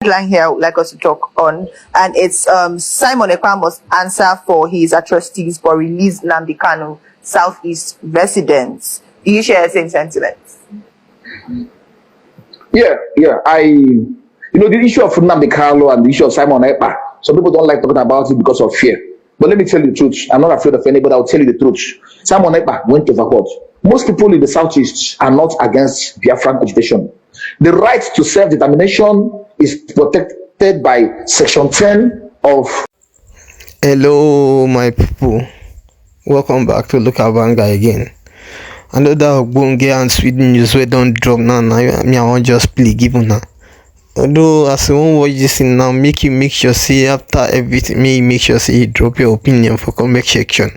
Headline here I would like us to talk on, and it's Simon Ekpa must answer for his atrocities but release Nnamdi Kanu, Southeast residents. Do you share the same sentiments? Yeah. The issue of Nnamdi Kanu and the issue of Simon Ekpa, some people don't like talking about it because of fear. But let me tell you the truth. I'm not afraid of anybody. I'll tell you the truth. Simon Ekpa went to court. Most people in the Southeast are not against Biafran agitation. The right to self-determination is protected by Section 10 of... Hello, my people. Welcome back to Look at Banga again. Another Bonge and Sweden news we don't drop now. Me, I want just play given now. Although as you won't watch this thing now, make sure see after everything, make sure see drop your opinion for comment section.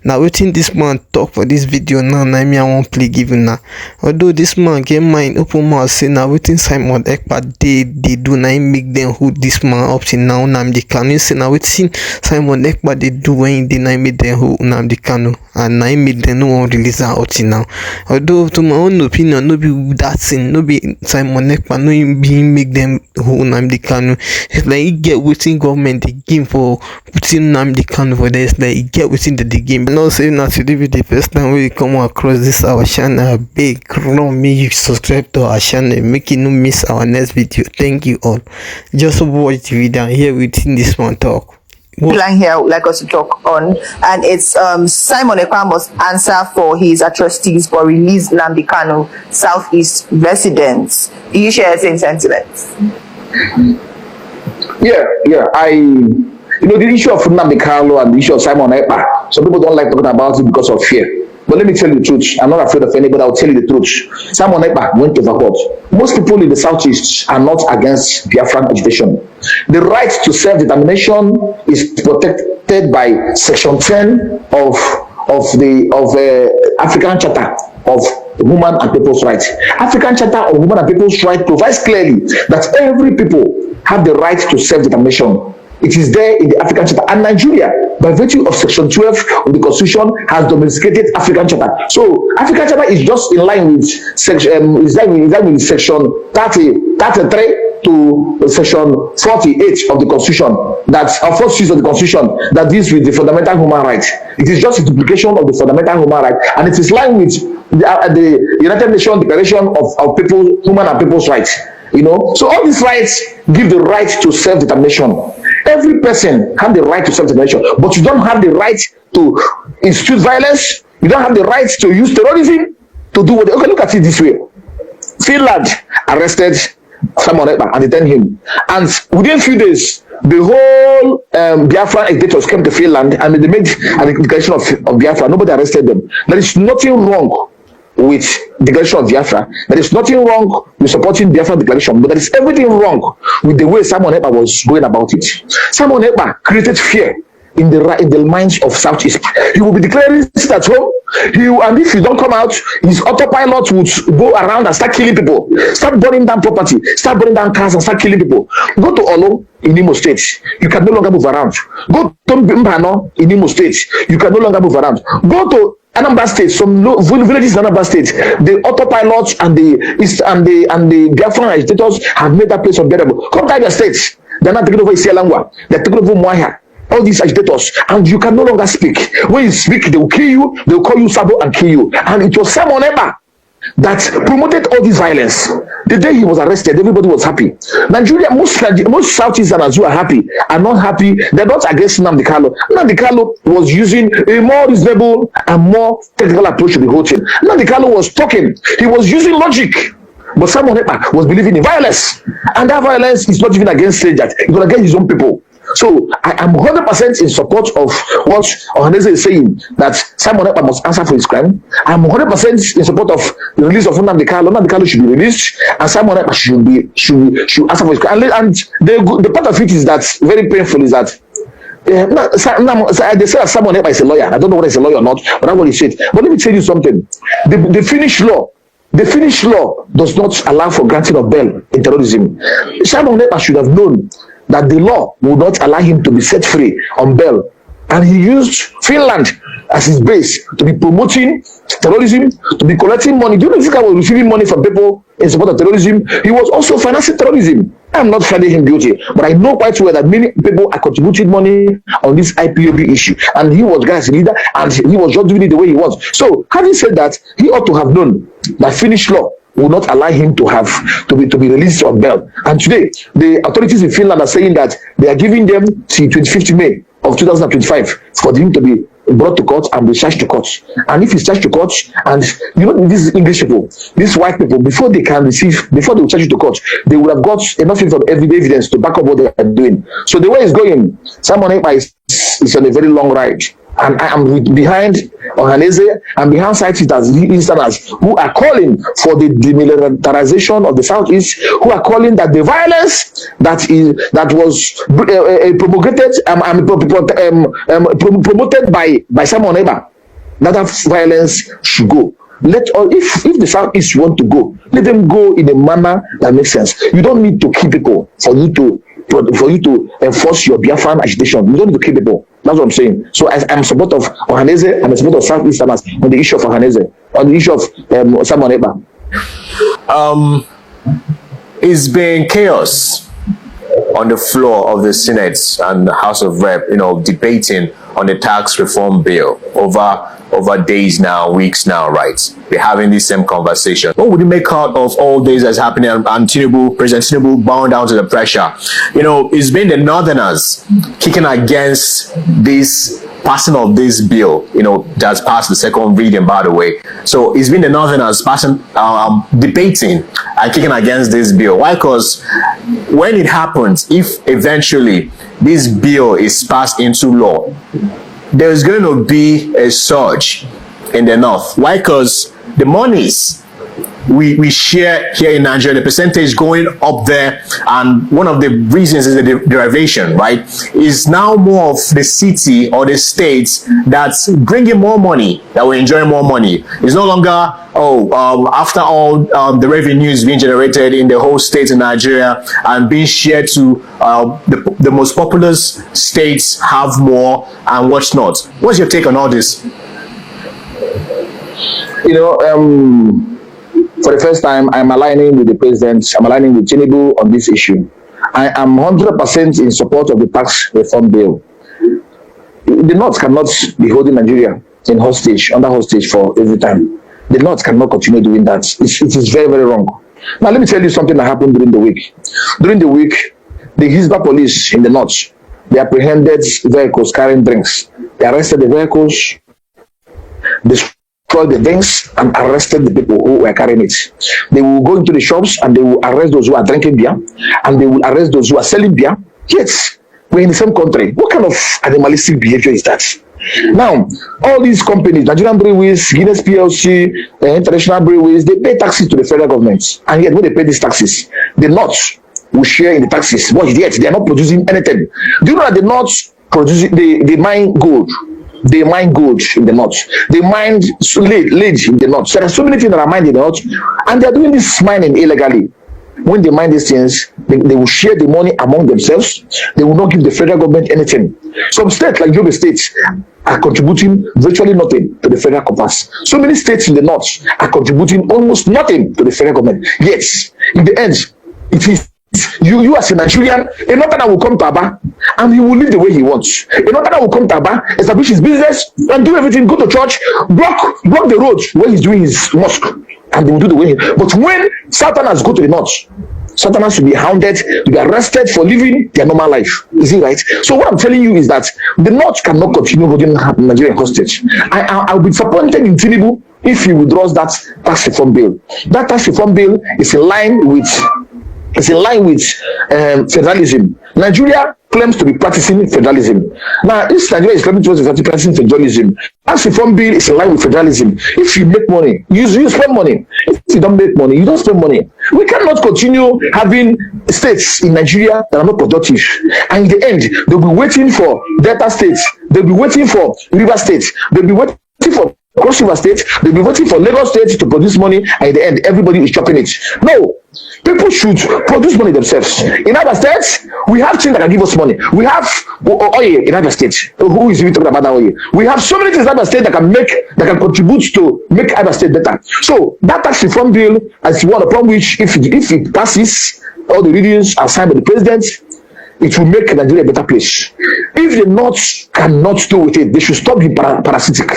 Now waiting this man talk for this video now, me I won't play given now. Although this man get mind open mouth say now waiting Simon Ekpa they do now make them hold this man up till now Nnamdi Kanu. Say now waiting Simon Ekpa they do when they now make them hold Nnamdi Kanu and now make them no one release her up till now. Although to my own opinion, no be that thing, no be Simon Ekpa, no be make them who Nnamdi Kanu. It's like he get within government the game for putting Nnamdi Kanu for this. Like he get within the game. Not saying that today be the first time we come across this our channel. Big run me you subscribe to our channel, make you no miss our next video. Thank you all. Just watch the video and hear within this one talk. Headline here I would like us to talk on, and it's Simon Ekpa must answer for his atrocities but release Nnamdi Kanu, Southeast residents. Do you share the same sentiments? Yeah. The issue of Nnamdi Kanu and the issue of Simon Ekpa, some people don't like talking about it because of fear. But let me tell you the truth. I'm not afraid of anybody. I'll tell you the truth. Simon Ekpa went to court. Most people in the Southeast are not against Biafran agitation. The right to self-determination is protected by Section 10 of the African Charter of Human and People's Rights. African Charter of Human and People's Rights provides clearly that every people have the right to self-determination. It is there in the African Charter, and Nigeria, by virtue of Section 12 of the Constitution, has domesticated African Charter. So, African Charter is just in line with Section 33 to Section 48 of the Constitution, that's our first of the Constitution that deals with the fundamental human rights. It is just a duplication of the fundamental human rights, and it is in line with the United Nations Declaration of people, human and people's rights. So all these rights give the right to self-determination. Every person has the right to self-determination, but you don't have the right to institute violence. You don't have the right to use terrorism to do what. Okay, look at it this way. Finland arrested Simon Ekpa and detained him, and within a few days, the whole Biafran agitators came to Finland and they made a declaration of Biafra. Nobody arrested them. There is nothing wrong with declaration of Biafra. There is nothing wrong with supporting Biafra declaration, but there is everything wrong with the way Simon Ekpa was going about it. Simon Ekpa created fear in the minds of Southeast. He will be declaring sit at home. And if you don't come out, his autopilot would go around and start killing people, start burning down property, start burning down cars and start killing people. Go to Olo in Imo State, you can no longer move around. Go to Mbano in Imo State, you can no longer move around. Go to Anambra State, some villages in Anambra State, the autopilots and the Biafran agitators have made that place unbearable. Come to your states, they're not taking over Isialangwa, they're taking over Mwaya. All these agitators, and you can no longer speak. When you speak, they will kill you, they will call you Sabo and kill you. And it was Simon Ekpa that promoted all this violence. The day he was arrested, everybody was happy. Nigeria, most Southeasterners who are happy are not happy. They're not against Nnamdi Kanu. Nnamdi Kanu was using a more reasonable and more technical approach to the whole thing. Nnamdi Kanu was talking. He was using logic. But Simon Ekpa was believing in violence. And that violence is not even against strangers. It was against his own people. So I am 100% in support of what Ohaneze is saying, that Simon Ekpa must answer for his crime. I'm 100% in support of the release of Nnamdi Kanu. Nnamdi Kanu should be released, and Simon Ekpa should answer for his crime. And the part of it is that very painful is that they say that Simon Ekpa is a lawyer. I don't know whether he's a lawyer or not, but that's what he said. But let me tell you something. The Finnish law does not allow for granting of bail in terrorism. Simon Ekpa should have known that the law would not allow him to be set free on bail. And he used Finland as his base to be promoting terrorism, to be collecting money. Do you know this guy was receiving money from people in support of terrorism? He was also financing terrorism. I'm not finding him guilty, but I know quite well that many people are contributing money on this IPOB issue, and he was Ghana's leader, and he was just doing it the way he wants. So, having said that, he ought to have known that Finnish law will not allow him to have to be released on bail. And today, the authorities in Finland are saying that they are giving them till 25th May of 2025 for him to be brought to court and be charged to court. And if he's charged to court, and you know, these English people, these white people, before they will charge you to court, they would have got enough evidence to back up what they are doing. So the way it's going, Simon Ekpa is on a very long ride. And I am behind Ohaneze and behind Easterners who are calling for the demilitarization of the Southeast, who are calling that the violence that was promoted by Simon Ekpa, that violence should go. If the Southeast want to go, let them go in a manner that makes sense. You don't need to kill people for you to enforce your Biafran agitation. You don't need to kill people. That's what I'm saying. So I'm a supporter of Ohaneze, I'm a supporter of Southeasterners on the issue of Ohaneze, on the issue of Simon Ekpa. It's been chaos on the floor of the Senate and the House of Rep, debating on the tax reform bill over days now, weeks now, right? We're having this same conversation. What would you make out of all this that's happening and President Tinubu bowing down to the pressure? It's been the Northerners kicking against this passing of this bill, that's passed the second reading, by the way. So it's been the Northerners debating and kicking against this bill. Why? Because when it happens, if eventually this bill is passed into law, there's going to be a surge in the North. Why? Because the monies we share here in Nigeria, the percentage going up there, and one of the reasons is the derivation, right? Is now more of the city or the states that's bringing more money, that we're enjoying more money. It's no longer, after all the revenue is being generated in the whole state in Nigeria and being shared to the most populous states have more and what's not. What's your take on all this? For the first time, I'm aligning with the president. I'm aligning with Tinubu on this issue. I am 100% in support of the tax reform bill. The North cannot be holding Nigeria under hostage for every time. The North cannot continue doing that. It is very, very wrong. Now, let me tell you something that happened during the week. During the week, the Hisba police in the North, they apprehended vehicles carrying drinks. They arrested the vehicles, destroyed the drinks, and arrested the people who were carrying it. They will go into the shops and they will arrest those who are drinking beer, and they will arrest those who are selling beer. Yes, we're in the same country. What kind of animalistic behavior is that? Now, all these companies, Nigerian Breweries, Guinness PLC, International Breweries, they pay taxes to the federal government. And yet, when they pay these taxes, the North will share in the taxes. But yet, they are not producing anything. Do you know that the North they mine gold? They mine gold in the North. They mine lead in the North. So there are so many things that are mined in the North, and they are doing this mining illegally. When they mine these things, they will share the money among themselves. They will not give the federal government anything. Some states, like Yobe State, are contributing virtually nothing to the federal coffers. So many states in the North are contributing almost nothing to the federal government. Yes, in the end, it is you as a Nigerian, a Northerner will come to Aba and he will live the way he wants. A Northerner will come to Aba, establish his business and do everything, go to church, block the roads where he's doing his mosque, and they will do the way But when Southerners go to the North, Southerners will be hounded, to be arrested for living their normal life. Is it right? So what I'm telling you is that the North cannot continue holding Nigeria hostage. I'll be disappointed in Tinubu if he withdraws that tax reform bill. That tax reform bill is in line with federalism. Nigeria claims to be practicing federalism. Now, if Nigeria is claiming to be practicing federalism, tax reform bill is in line with federalism. If you make money, you spend money. If you don't make money, you don't spend money. We cannot continue having states in Nigeria that are not productive. And in the end, they'll be waiting for Delta states. They'll be waiting for River states. They'll be waiting for Cross River State, they'll be waiting for Lagos State to produce money, and in the end, everybody is chopping it. No, people should produce money themselves. In other states, we have things that can give us money. We have oil in other states. Who is even talking about that oil? We have so many things in other states that can contribute to make other states better. So that tax reform bill is one upon which, if it passes, all the readings are signed by the president, it will make Nigeria a better place. If the North cannot do with it, they should stop being parasitic.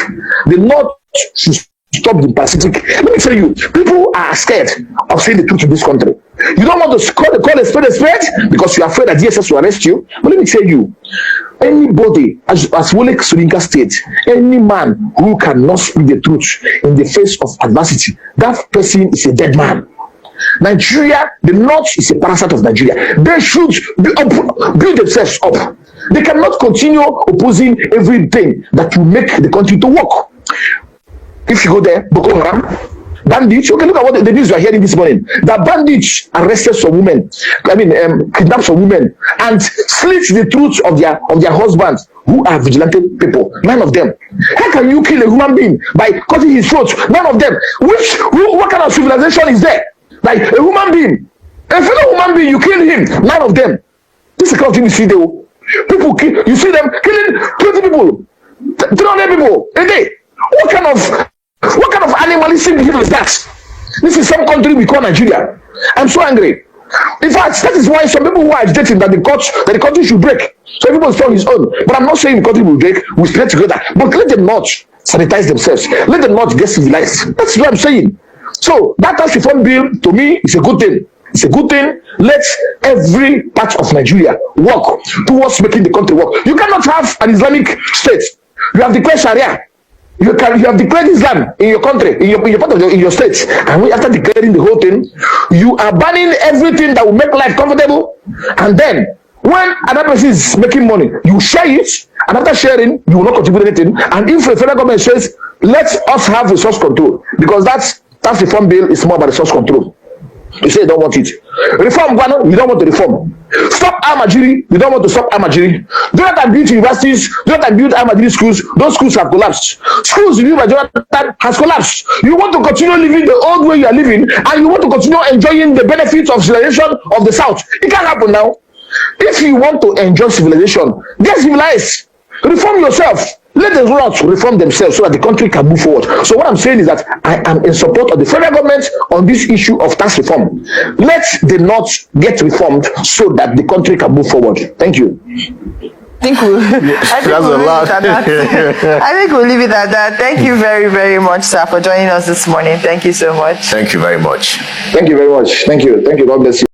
The North should stop being parasitic. Let me tell you, people are scared of saying the truth in this country. You don't want to call a spade because you're afraid that DSS will arrest you. But let me tell you, anybody, as Wolek Solinka states, any man who cannot speak the truth in the face of adversity, that person is a dead man. Nigeria, the North is a parasite of Nigeria. They should build themselves up. They cannot continue opposing everything that will make the country to work. If you go there, Boko Haram, bandits, okay, look at what the news you are hearing this morning. The bandits arrested some women, kidnapped some women, and slit the throats of their husbands who are vigilante people. None of them. How can you kill a human being by cutting his throat? None of them. What kind of civilization is there? Like a human being, a fellow human being, you kill him. None of them. This is the kind of thing you see there. People kill. You see them killing 20 people, 300 people a day. What kind of animalistic behavior is that? This is some country we call Nigeria. I'm so angry. In fact, that is why some people who are agitating that the country should break. So everybody is on his own. But I'm not saying the country will break. We stay together. But let them not sanitize themselves. Let them not get civilized. That's what I'm saying. So that tax reform bill to me is a good thing. It's a good thing. Let every part of Nigeria work towards making the country work. You cannot have an Islamic state. You have declared Sharia. You have declared Islam in your country, in your part of in your state, and after declaring the whole thing, you are banning everything that will make life comfortable. And then when another person is making money, you share it, and after sharing, you will not contribute anything. And if the federal government says, let us have resource control, because that's reform bill is more about resource control. You say you don't want it. Reform one, you don't want to reform. Stop Amajiri, you don't want to stop Amajiri. Do not build universities, do not build Amajiri schools. Those schools have collapsed. Schools in Jonathan has collapsed. You want to continue living the old way you are living, and you want to continue enjoying the benefits of civilization of the South. It can't happen now. If you want to enjoy civilization, get civilized. Reform yourself. Let the North reform themselves so that the country can move forward. So what I'm saying is that I am in support of the federal government on this issue of tax reform. Let the North get reformed so that the country can move forward. Thank you. I think we'll leave it at that. Thank you very, very much, sir, for joining us this morning. Thank you so much. Thank you very much. Thank you very much. Thank you. Thank you. God bless you.